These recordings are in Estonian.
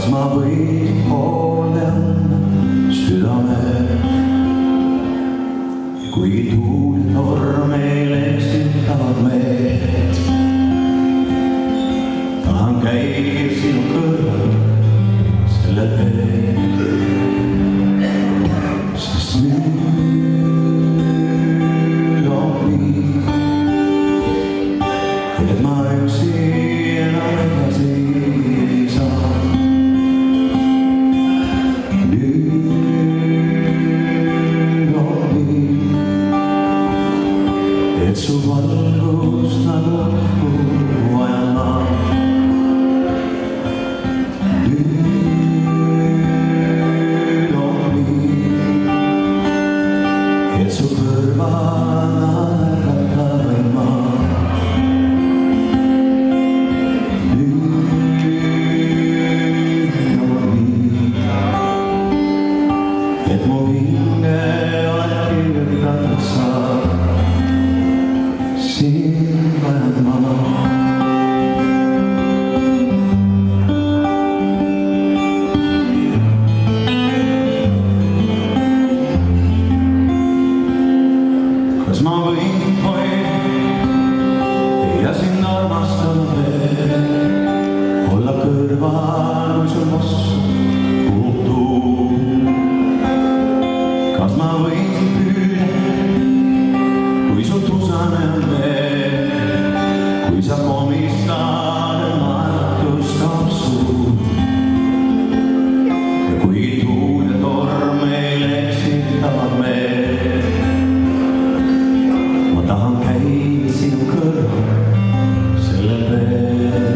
kas ma võin hooldan südame, kuigi tuul ja torm meil eksitavad meid. Tahan käia sinu kõrval selle teel, sest nüüd on nii, et ma üksi enam edasi ei saa. Nüüd on nii, et su valgus nagu vajan ma. Nüüd on nii, et su kõrvana ärgata võin ma. Nüüd on nii, et mu hinge oled kirjutatud sa. Sind vajan ma. Kas ma võin hoida ja sind armastada veel, olla kõrval, kui sul vastu puutub? Kas ma võin sind püüda, kui sul tusane on veel, kui sa komistad, naeratus kaob suud? Ja kuigi tuul ja torm meil eksitavad meid, ma tahan käia sinu kõrval selle teel,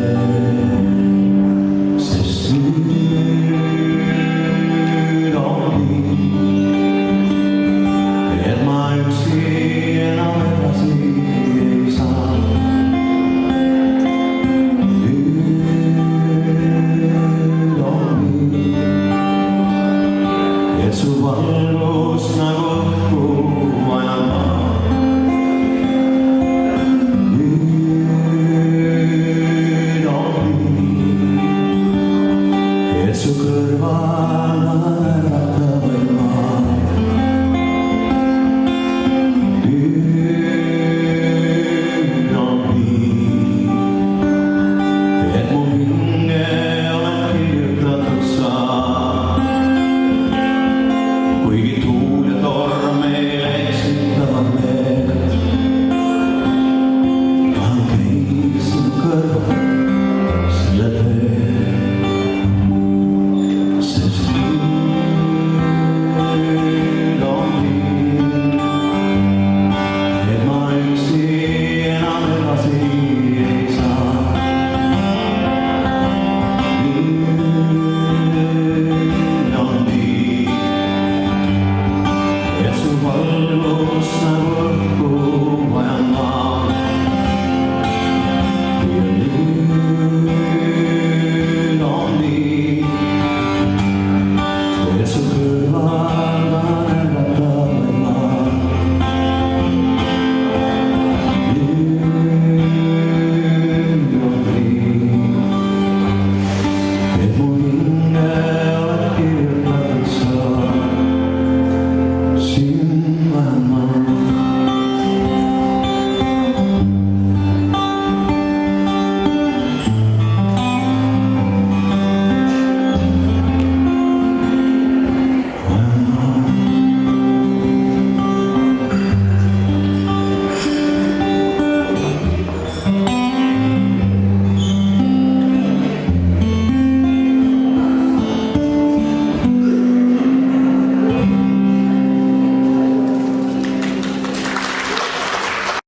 sest nüüd on nii, et ma üksi enam edasi ei saa. Nüüd on nii, et su valgus nagu õhku vajan ma. Nüüd on nii, et su kõrval